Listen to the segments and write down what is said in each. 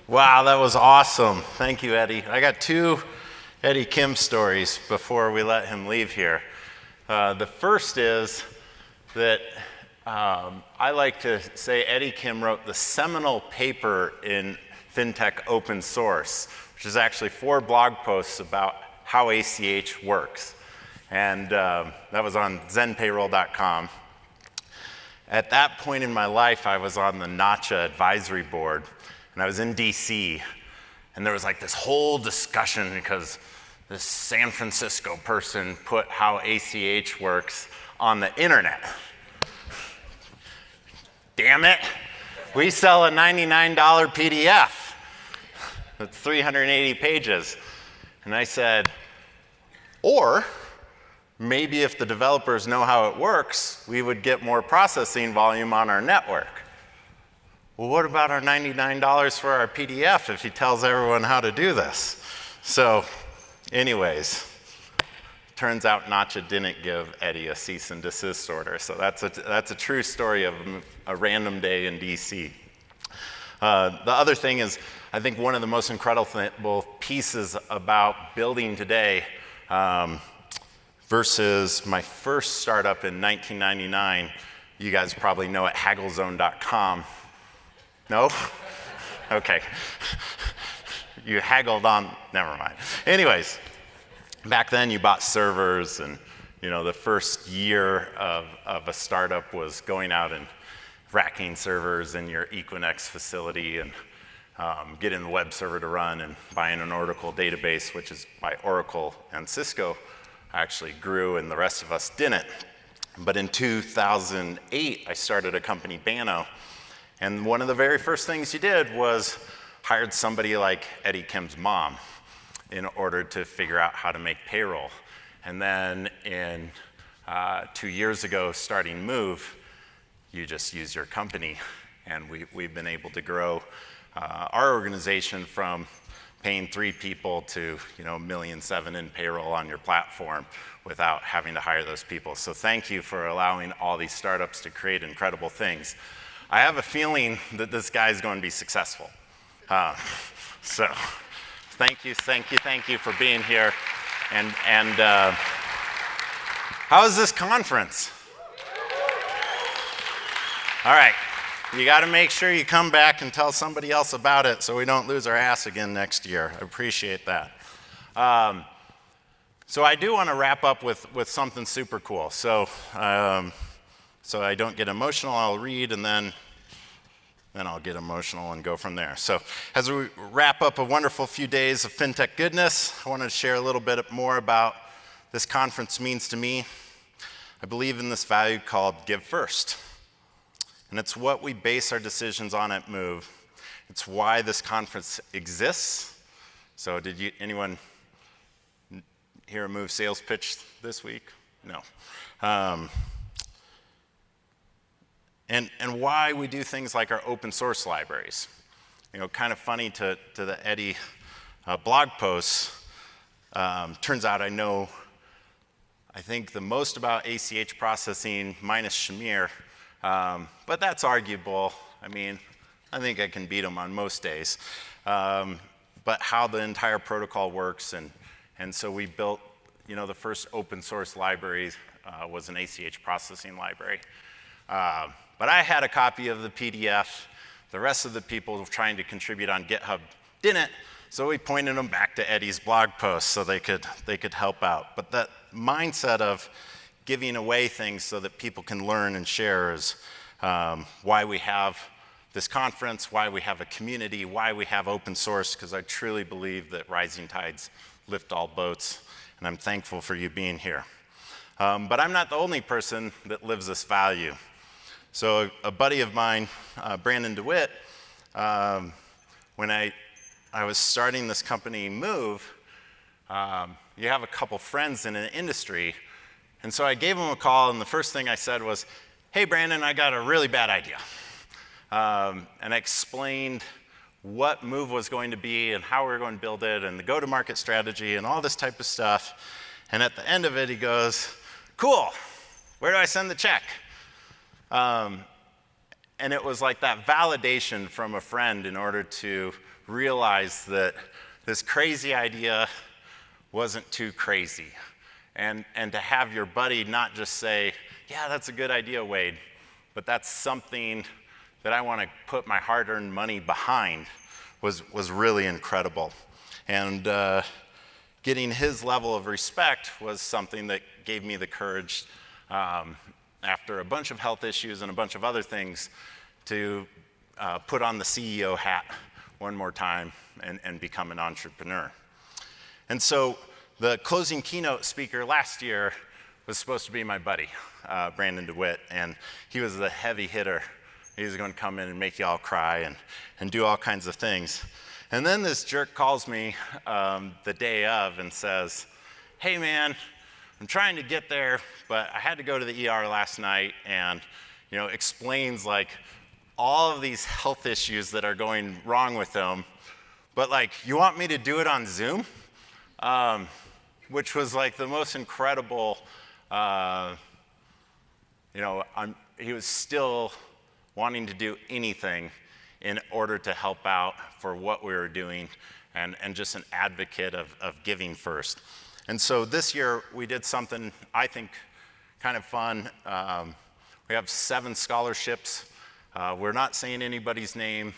Wow, that was awesome. Thank you, Eddie. I got two Eddie Kim stories before we let him leave here. The first is that I like to say Eddie Kim wrote the seminal paper in fintech open source, which is actually 4 blog posts about how ACH works. And that was on zenpayroll.com. At that point in my life, I was on the NACHA advisory board, and I was in DC, and there was like this whole discussion because this San Francisco person put how ACH works on the internet. Damn it, we sell a $99 PDF that's 380 pages. And I said, or maybe if the developers know how it works, we would get more processing volume on our network. Well, what about our $99 for our PDF if he tells everyone how to do this? So anyways, turns out NACHA didn't give Eddie a cease and desist order. So that's a true story of a random day in DC. The other thing is, I think one of the most incredible pieces about building today versus my first startup in 1999, you guys probably know it, hagglezone.com. No? Okay. You haggled on, never mind. Anyways, back then you bought servers, and the first year of a startup was going out and racking servers in your Equinix facility and getting the web server to run and buying an Oracle database, which is by Oracle and Cisco actually grew and the rest of us didn't. But in 2008, I started a company, Banno, and one of the very first things you did was hired somebody like Eddie Kim's mom in order to figure out how to make payroll. And then in 2 years ago, starting Moov, you just use your company, and we've been able to grow our organization from paying 3 people to $1.7 million in payroll on your platform without having to hire those people. So thank you for allowing all these startups to create incredible things. I have a feeling that this guy's going to be successful. So thank you for being here. And how is this conference? All right. You got to make sure you come back and tell somebody else about it so we don't lose our ass again next year. I appreciate that. So I do want to wrap up with something super cool. So I don't get emotional, I'll read, and then I'll get emotional and go from there. So as we wrap up a wonderful few days of fintech goodness, I wanted to share a little bit more about this conference means to me. I believe in this value called give first. And it's what we base our decisions on at Moov. It's why this conference exists. So did anyone hear a Moov sales pitch this week? No. And why we do things like our open source libraries. Kind of funny to the Eddie blog posts. Turns out I think the most about ACH processing minus Shamir. But that's arguable. I think I can beat him on most days. But how the entire protocol works, and so we built, the first open source library was an ACH processing library. But I had a copy of the PDF. The rest of the people trying to contribute on GitHub didn't, so we pointed them back to Eddie's blog post so they could help out. But that mindset of giving away things so that people can learn and share is why we have this conference, why we have a community, why we have open source, because I truly believe that rising tides lift all boats, and I'm thankful for you being here. But I'm not the only person that lives this value. So a buddy of mine, Brandon DeWitt, when I was starting this company, Moov, you have a couple friends in an industry. And so I gave him a call, and the first thing I said was, hey, Brandon, I got a really bad idea. And I explained what Moov was going to be and how we were going to build it and the go-to-market strategy and all this type of stuff. And at the end of it, he goes, cool, where do I send the check? and it was like that validation from a friend in order to realize that this crazy idea wasn't too crazy. And to have your buddy not just say, yeah, that's a good idea, Wade, but that's something that I want to put my hard-earned money behind was really incredible. And getting his level of respect was something that gave me the courage after a bunch of health issues and a bunch of other things to put on the CEO hat one more time and become an entrepreneur. And so the closing keynote speaker last year was supposed to be my buddy, Brandon DeWitt, and he was the heavy hitter. He was going to come in and make you all cry and do all kinds of things. And then this jerk calls me the day of and says, hey man, I'm trying to get there, but I had to go to the ER last night, and explains like all of these health issues that are going wrong with him, but like, you want me to do it on Zoom? Which was like the most incredible, he was still wanting to do anything in order to help out for what we were doing, and just an advocate of giving first. And so this year we did something I think kind of fun. We have 7 scholarships. We're not saying anybody's name,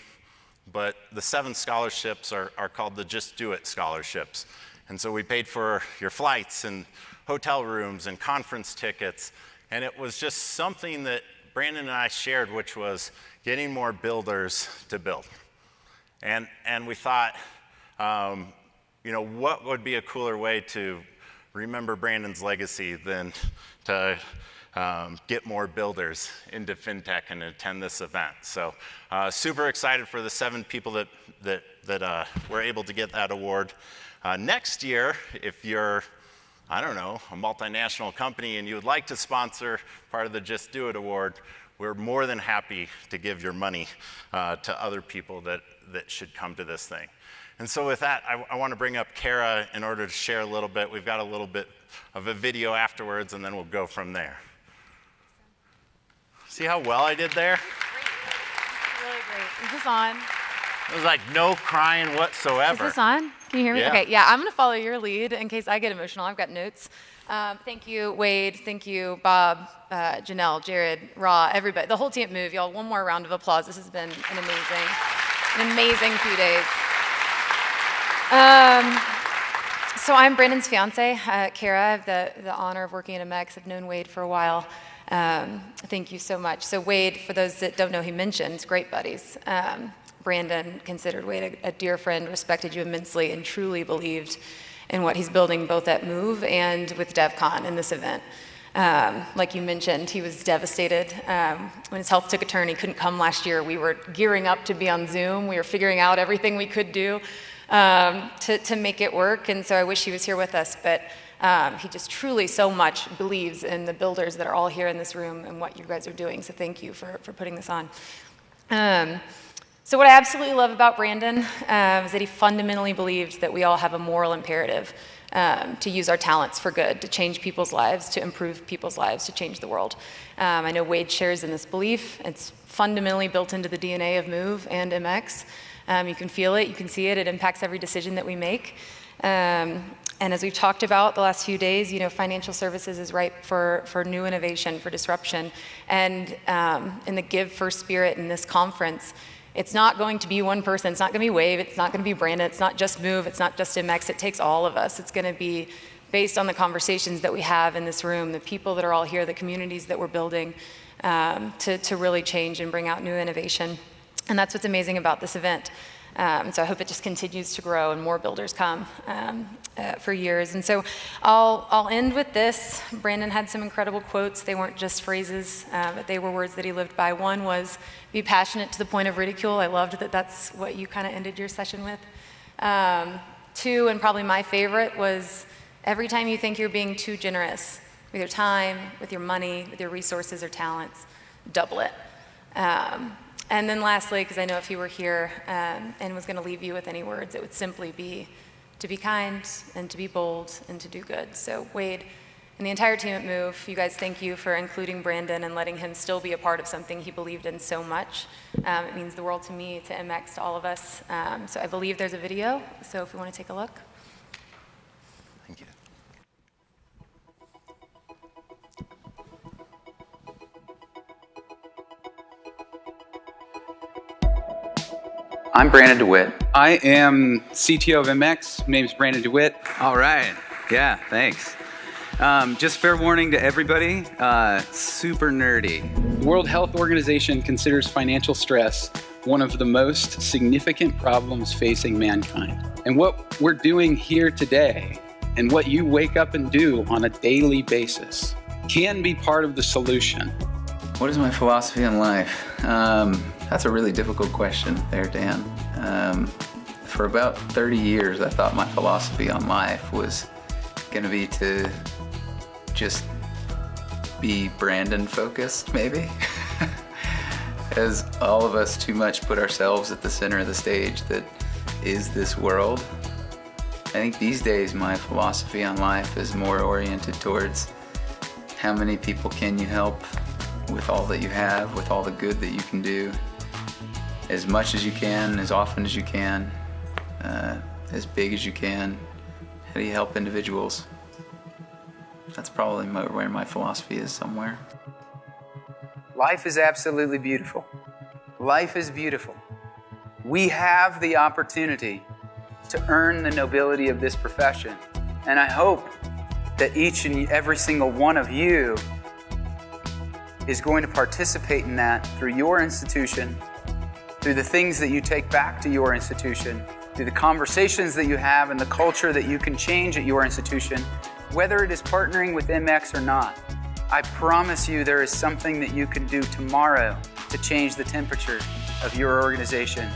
but the 7 scholarships are called the Just Do It scholarships. And so we paid for your flights and hotel rooms and conference tickets. And it was just something that Brandon and I shared, which was getting more builders to build. And we thought, what would be a cooler way to remember Brandon's legacy than to get more builders into fintech and attend this event. So super excited for the 7 people that were able to get that award. Next year, if you're, I don't know, a multinational company and you would like to sponsor part of the Just Do It Award, we're more than happy to give your money to other people that should come to this thing. And so with that, I want to bring up Kara in order to share a little bit. We've got a little bit of a video afterwards, and then we'll go from there. See how well I did there? Really great. Is this on? It was like no crying whatsoever. Is this on? Can you hear me? Yeah. Okay, yeah, I'm going to follow your lead in case I get emotional. I've got notes. Thank you, Wade. Thank you, Bob, Janelle, Jared, Raw, everybody, the whole team at Moov. Y'all, one more round of applause. This has been an amazing few days. So I'm Brandon's fiance, Kara. I have the honor of working at MX. I've known Wade for a while. Thank you so much. So Wade, for those that don't know, he mentioned great buddies. Brandon considered Wade a dear friend, respected you immensely, and truly believed in what he's building both at Moov and with DevCon in this event. Like you mentioned, he was devastated. When his health took a turn, he couldn't come last year. We were gearing up to be on Zoom. We were figuring out everything we could do to make it work, and so I wish he was here with us, but he just truly so much believes in the builders that are all here in this room and what you guys are doing, so thank you for putting this on. So what I absolutely love about Brandon is that he fundamentally believed that we all have a moral imperative to use our talents for good, to change people's lives, to improve people's lives, to change the world. I know Wade shares in this belief. It's fundamentally built into the DNA of Moov and MX. You can feel it, you can see it, it impacts every decision that we make. And as we've talked about the last few days, financial services is ripe for new innovation, for disruption. And in the Give First spirit in this conference, it's not going to be one person, it's not going to be Wave, it's not going to be Brandon, it's not just Moov, it's not just MX, it takes all of us. It's going to be based on the conversations that we have in this room, the people that are all here, the communities that we're building to really change and bring out new innovation. And that's what's amazing about this event. So I hope it just continues to grow and more builders come for years. And so I'll end with this. Brandon had some incredible quotes. They weren't just phrases, but they were words that he lived by. One was, be passionate to the point of ridicule. I loved that that's what you kind of ended your session with. 2, and probably my favorite, was every time you think you're being too generous with your time, with your money, with your resources or talents, double it. And then lastly, because I know if he were here and was going to leave you with any words, it would simply be to be kind and to be bold and to do good. So Wade, And the entire team at Moov, you guys, thank you for including Brandon and letting him still be a part of something he believed in so much. It means the world to me, to MX, to all of us. So I believe there's a video, so if we want to take a look. Thank you. I'm Brandon DeWitt. I am CTO of MX. My name is Brandon DeWitt. All right. Yeah, thanks. Just fair warning to everybody, super nerdy. The World Health Organization considers financial stress one of the most significant problems facing mankind. And what we're doing here today and what you wake up and do on a daily basis can be part of the solution. What is my philosophy on life? That's a really difficult question there, Dan. For about 30 years, I thought my philosophy on life was going to be to just be Brandon focused, maybe. As all of us too much put ourselves at the center of the stage that is this world. I think these days my philosophy on life is more oriented towards how many people can you help with all that you have, with all the good that you can do, as much as you can, as often as you can, as big as you can. How do you help individuals? That's probably where my philosophy is somewhere. Life is absolutely beautiful. Life is beautiful. We have the opportunity to earn the nobility of this profession. And I hope that each and every single one of you is going to participate in that through your institution, through the things that you take back to your institution, through the conversations that you have and the culture that you can change at your institution, whether it is partnering with MX or not. I promise you there is something that you can do tomorrow to change the temperature of your organization.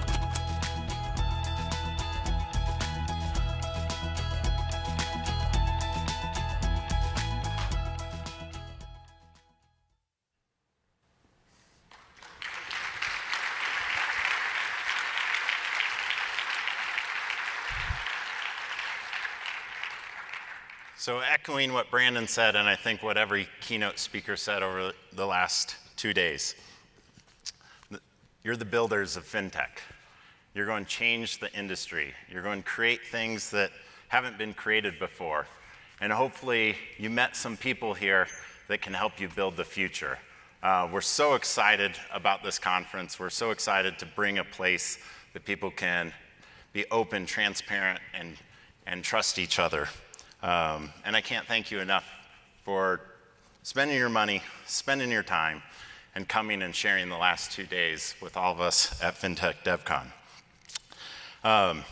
So echoing what Brandon said, and I think what every keynote speaker said over the last 2 days, you're the builders of fintech. You're going to change the industry. You're going to create things that haven't been created before. And hopefully you met some people here that can help you build the future. We're so excited about this conference. We're so excited to bring a place that people can be open, transparent, and trust each other. And I can't thank you enough for spending your money, spending your time, and coming and sharing the last 2 days with all of us at FinTech DevCon. A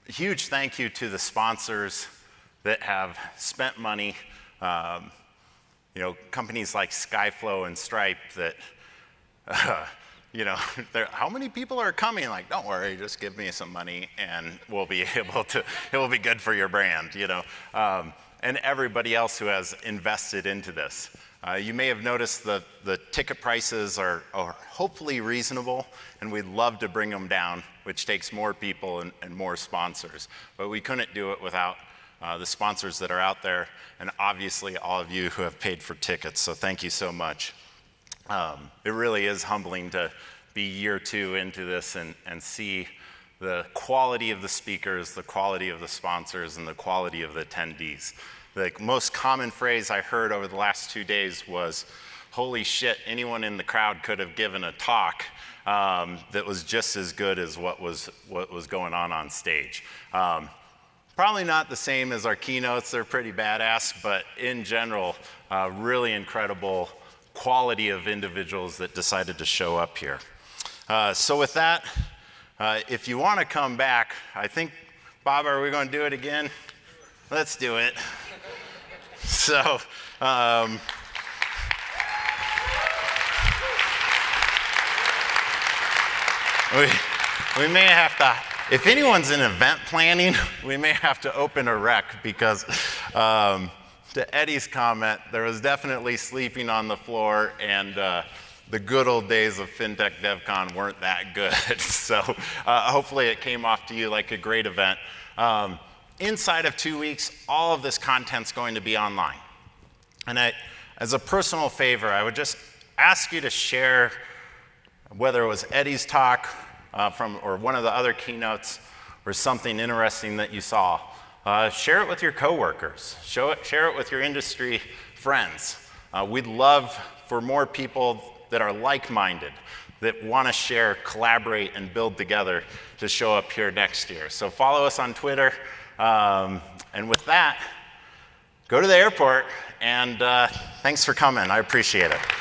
huge thank you to the sponsors that have spent money, companies like Skyflow and Stripe that, how many people are coming? Like, don't worry, just give me some money and we'll be able to, it will be good for your brand, and everybody else who has invested into this. You may have noticed the ticket prices are hopefully reasonable, and we'd love to bring them down, which takes more people and more sponsors. But we couldn't do it without the sponsors that are out there, and obviously all of you who have paid for tickets, so thank you so much. It really is humbling to be year 2 into this and see the quality of the speakers, the quality of the sponsors, and the quality of the attendees. The most common phrase I heard over the last 2 days was, holy shit, anyone in the crowd could have given a talk that was just as good as what was going on stage. Probably not the same as our keynotes, they're pretty badass, but in general, really incredible quality of individuals that decided to show up here. So with that, if you want to come back, I think, Bob, are we going to do it again? Let's do it. So, we may have to, if anyone's in event planning, we may have to open a rec because to Eddie's comment, there was definitely sleeping on the floor, and the good old days of FinTech DevCon weren't that good. So hopefully it came off to you like a great event. Inside of 2 weeks, all of this content's going to be online. And as a personal favor, I would just ask you to share, whether it was Eddie's talk or one of the other keynotes, or something interesting that you saw. Share it with your coworkers. Share it with your industry friends. We'd love for more people that are like-minded, that want to share, collaborate, and build together to show up here next year. So follow us on Twitter. And with that, go to the airport, and thanks for coming. I appreciate it.